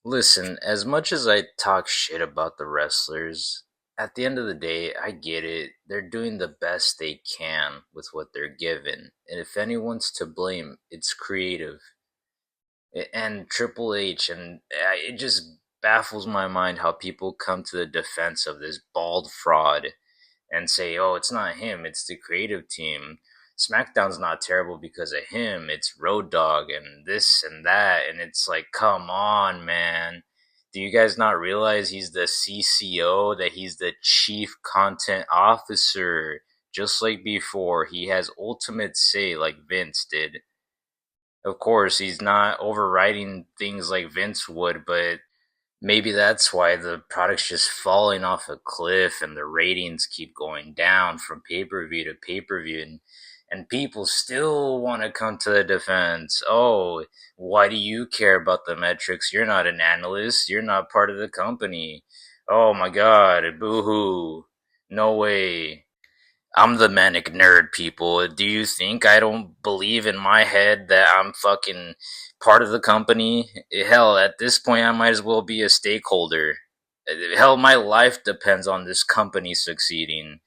Listen, as much as I talk shit about the wrestlers, at the end of the day, I get it. They're doing the best they can with what they're given. And if anyone's to blame, it's creative. And Triple H, and it just baffles my mind how people come to the defense of this bald fraud and say, oh, it's not him, it's the creative team. SmackDown's not terrible because of him, it's Road Dogg and this and that. And it's like, come on, man. Do you guys not realize he's the CCO, that he's the chief content officer? Just like before, he has ultimate say like Vince did. Of course, he's not overriding things like Vince would, but maybe that's why the product's just falling off a cliff and the ratings keep going down from pay-per-view to pay-per-view, and people still want to come to the defense. Oh, why do you care about the metrics? You're not an analyst. You're not part of the company. Oh my god, boo-hoo. No way. I'm the manic nerd, people. Do you think I don't believe in my head that I'm fucking part of the company? Hell, at this point, I might as well be a stakeholder. Hell, my life depends on this company succeeding.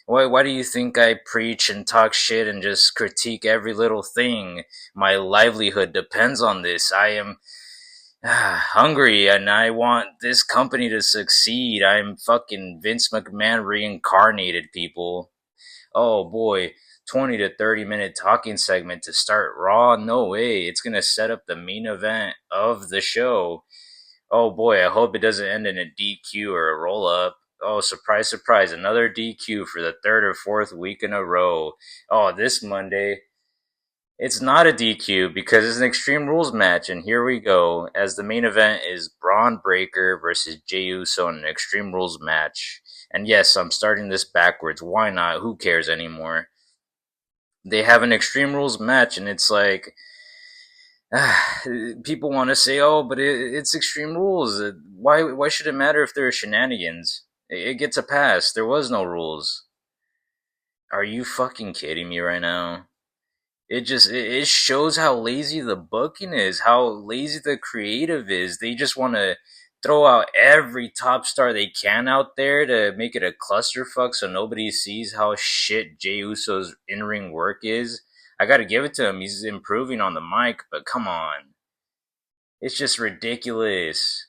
Why do you think I preach and talk shit and just critique every little thing? My livelihood depends on this. I am hungry and I want this company to succeed. I'm fucking Vince McMahon reincarnated, people. Oh boy, 20 to 30-minute talking segment to start Raw? No way. It's going to set up the main event of the show. Oh boy, I hope it doesn't end in a DQ or a roll up. Oh, surprise, surprise, another DQ for the third or fourth week in a row. Oh, this Monday, it's not a DQ because it's an Extreme Rules match, and here we go. As the main event is Braun Breaker versus Jey Uso in an Extreme Rules match. And yes, I'm starting this backwards. Why not? Who cares anymore? They have an Extreme Rules match, and it's like, people want to say, "Oh, but it's Extreme Rules. Why should it matter if there are shenanigans? It gets a pass. There was no rules." Are you fucking kidding me right now? It shows how lazy the booking is, how lazy the creative is. They just want to throw out every top star they can out there to make it a clusterfuck so nobody sees how shit Jey Uso's in-ring work is. I got to give it to him. He's improving on the mic, but come on. It's just ridiculous.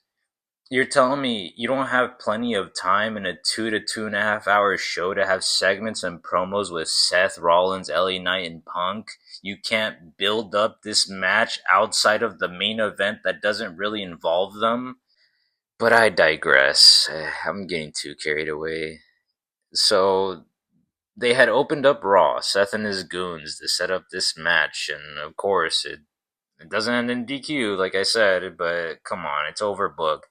You're telling me you don't have plenty of time in a 2 to 2.5 hour show to have segments and promos with Seth Rollins, LA Knight, and Punk? You can't build up this match outside of the main event that doesn't really involve them? But I digress. I'm getting too carried away. So, they had opened up Raw, Seth and his goons, to set up this match, and of course, it doesn't end in DQ, like I said, but come on, it's overbooked.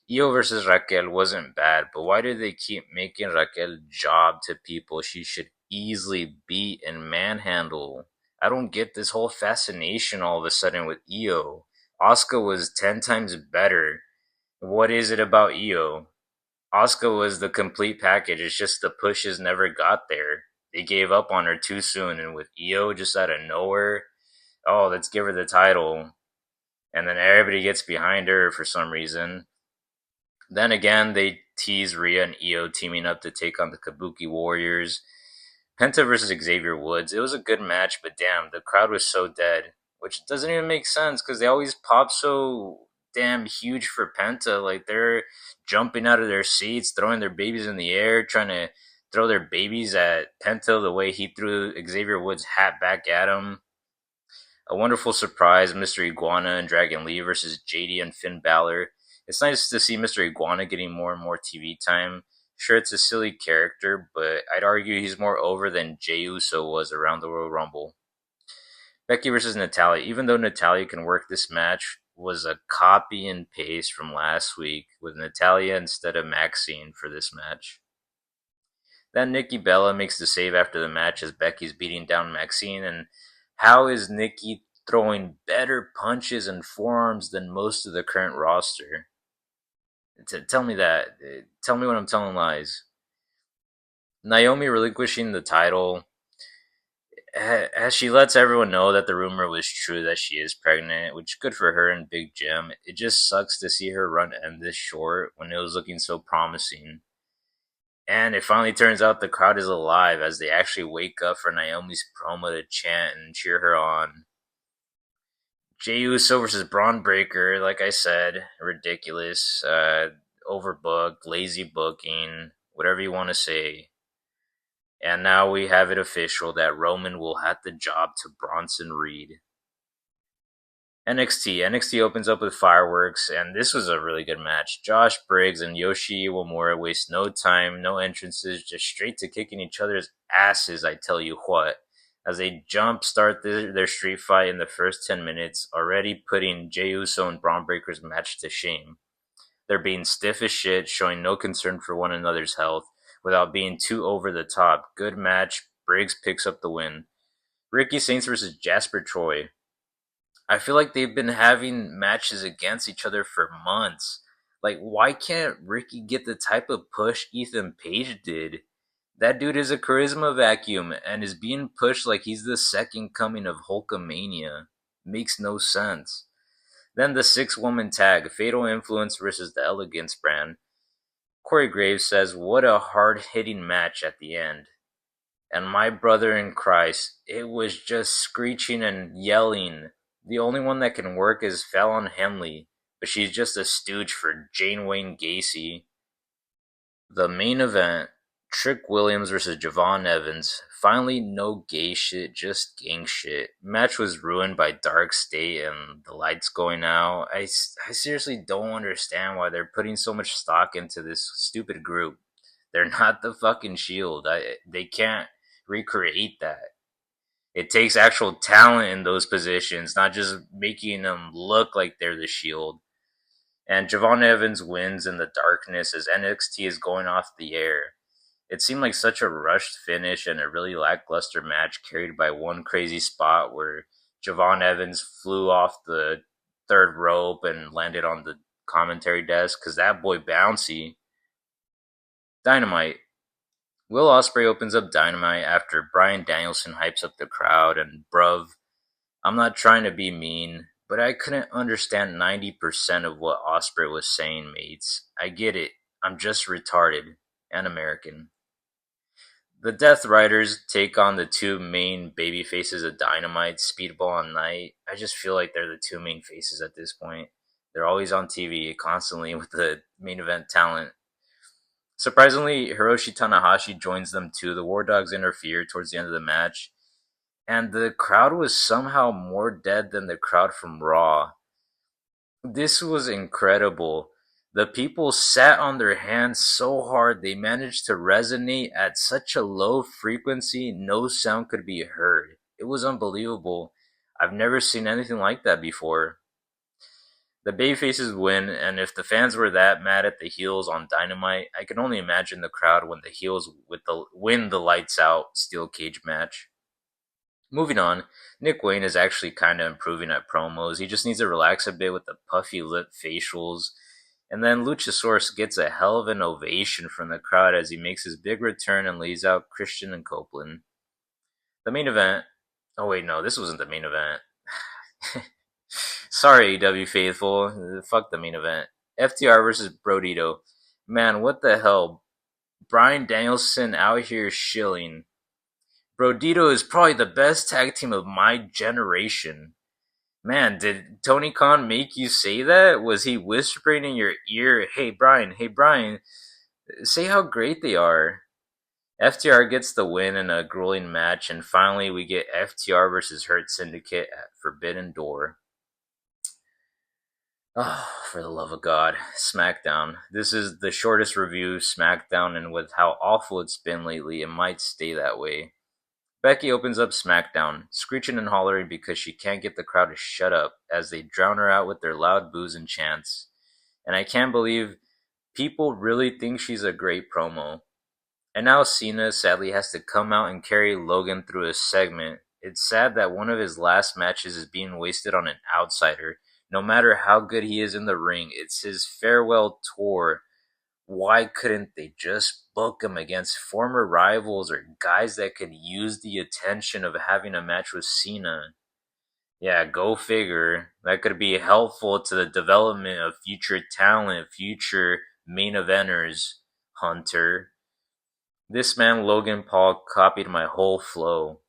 Io versus Raquel wasn't bad, but why do they keep making Raquel job to people she should easily beat and manhandle? I don't get this whole fascination all of a sudden with Io. Asuka was 10 times better. What is it about Io? Asuka was the complete package, it's just the pushes never got there. They gave up on her too soon, and with Io just out of nowhere, oh, let's give her the title. And then everybody gets behind her for some reason. Then again, they tease Rhea and Io teaming up to take on the Kabuki Warriors. Penta versus Xavier Woods. It was a good match, but damn, the crowd was so dead. Which doesn't even make sense because they always pop so damn huge for Penta. Like they're jumping out of their seats, throwing their babies in the air, trying to throw their babies at Penta the way he threw Xavier Woods' hat back at him. A wonderful surprise, Mr. Iguana and Dragon Lee versus JD and Finn Balor. It's nice to see Mr. Iguana getting more and more TV time. Sure, it's a silly character, but I'd argue he's more over than Jey Uso was around the Royal Rumble. Becky versus Natalia. Even though Natalia can work, this match was a copy and paste from last week with Natalia instead of Maxine for this match. Then Nikki Bella makes the save after the match as Becky's beating down Maxine. And how is Nikki throwing better punches and forearms than most of the current roster? Tell me that. Tell me when I'm telling lies. Naomi relinquishing the title. As she lets everyone know that the rumor was true that she is pregnant, which good for her and Big Jim. It just sucks to see her run end this short when it was looking so promising. And it finally turns out the crowd is alive as they actually wake up for Naomi's promo to chant and cheer her on. Jey Uso versus Braun Breaker, like I said, ridiculous, overbooked, lazy booking, whatever you want to say. And now we have it official that Roman will have the job to Bronson Reed. NXT opens up with fireworks, and this was a really good match. Josh Briggs and Yoshi Iwamura waste no time, no entrances, just straight to kicking each other's asses, I tell you what. As they jump start their street fight in the first 10 minutes, already putting Jey Uso and Braun Breaker's match to shame. They're being stiff as shit, showing no concern for one another's health, without being too over the top. Good match. Briggs picks up the win. Ricky Saints versus Jasper Troy. I feel like they've been having matches against each other for months. Like, why can't Ricky get the type of push Ethan Page did? That dude is a charisma vacuum and is being pushed like he's the second coming of Hulkamania. Makes no sense. Then the 6-woman tag, Fatal Influence versus the Elegance brand. Corey Graves says, what a hard-hitting match at the end. And my brother in Christ, it was just screeching and yelling. The only one that can work is Fallon Henley, but she's just a stooge for Jane Wayne Gacy. The main event, Trick Williams versus Javon Evans. Finally, no gay shit, just gang shit. Match was ruined by Dark State and the lights going out. I seriously don't understand why they're putting so much stock into this stupid group. They're not the fucking Shield. They can't recreate that. It takes actual talent in those positions, not just making them look like they're the Shield. And Javon Evans wins in the darkness as NXT is going off the air. It seemed like such a rushed finish and a really lackluster match carried by one crazy spot where Javon Evans flew off the third rope and landed on the commentary desk because that boy bouncy. Dynamite. Will Ospreay opens up Dynamite after Bryan Danielson hypes up the crowd, and bruv, I'm not trying to be mean, but I couldn't understand 90% of what Ospreay was saying, mates. I get it. I'm just retarded and American. The Death Riders take on the two main baby faces of Dynamite, Speedball and Knight. I just feel like they're the two main faces at this point. They're always on TV constantly with the main event talent. Surprisingly, Hiroshi Tanahashi joins them too. The War Dogs interfere towards the end of the match, and the crowd was somehow more dead than the crowd from Raw. This was incredible. The people sat on their hands so hard they managed to resonate at such a low frequency no sound could be heard. It was unbelievable. I've never seen anything like that before. The babyfaces win, and if the fans were that mad at the heels on Dynamite, I can only imagine the crowd when the heels win the lights out steel cage match. Moving on, Nick Wayne is actually kind of improving at promos. He just needs to relax a bit with the puffy lip facials. And then Luchasaurus gets a hell of an ovation from the crowd as he makes his big return and lays out Christian and Copeland. The main event. Oh, wait, no, this wasn't the main event. Sorry, AEW faithful. Fuck the main event. FTR versus Brodito. Man, what the hell? Bryan Danielson out here shilling. Brodito is probably the best tag team of my generation. Man, did Tony Khan make you say that? Was he whispering in your ear, hey Brian, say how great they are? FTR gets the win in a grueling match, and finally we get FTR versus Hurt Syndicate at Forbidden Door. Oh, for the love of God. SmackDown. This is the shortest review SmackDown, and with how awful it's been lately, it might stay that way. Becky opens up SmackDown, screeching and hollering because she can't get the crowd to shut up as they drown her out with their loud boos and chants. And I can't believe people really think she's a great promo. And now Cena sadly has to come out and carry Logan through a segment. It's sad that one of his last matches is being wasted on an outsider. No matter how good he is in the ring, it's his farewell tour. Why couldn't they just book him against former rivals or guys that could use the attention of having a match with Cena? Yeah, go figure. That could be helpful to the development of future talent, future main eventers, Hunter. This man, Logan Paul, copied my whole flow.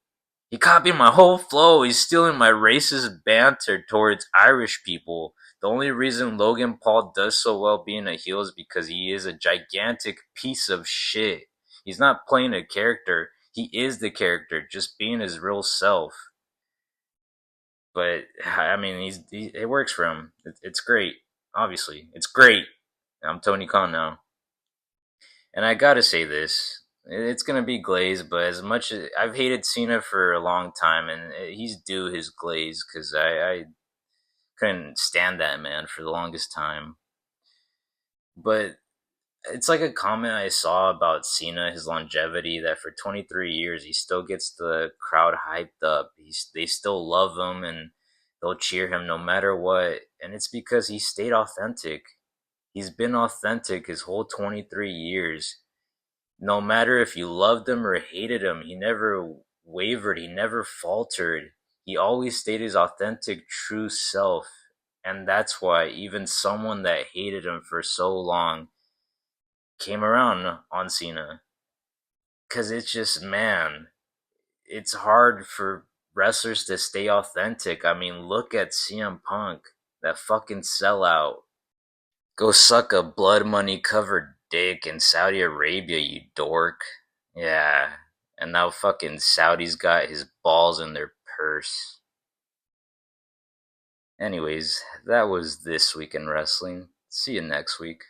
He copied my whole flow. He's stealing my racist banter towards Irish people. The only reason Logan Paul does so well being a heel is because he is a gigantic piece of shit. He's not playing a character. He is the character, just being his real self. But I mean, it works for him. It's great. Obviously, it's great. I'm Tony Khan now, and I gotta say this. It's gonna be glaze, but as much as I've hated Cena for a long time, and he's due his glaze because I couldn't stand that man for the longest time. But it's like a comment I saw about Cena, his longevity, that for 23 years he still gets the crowd hyped up. They still love him and they'll cheer him no matter what. And it's because he stayed authentic. He's been authentic his whole 23 years. No matter if you loved him or hated him, he never wavered, he never faltered. He always stayed his authentic, true self. And that's why even someone that hated him for so long came around on Cena. Because it's just, man, it's hard for wrestlers to stay authentic. I mean, look at CM Punk, that fucking sellout. Go suck a blood money covered dick in Saudi Arabia, you dork. Yeah, and now fucking Saudi's got his balls in their purse. Anyways, that was This Week in Wrestling. See you next week.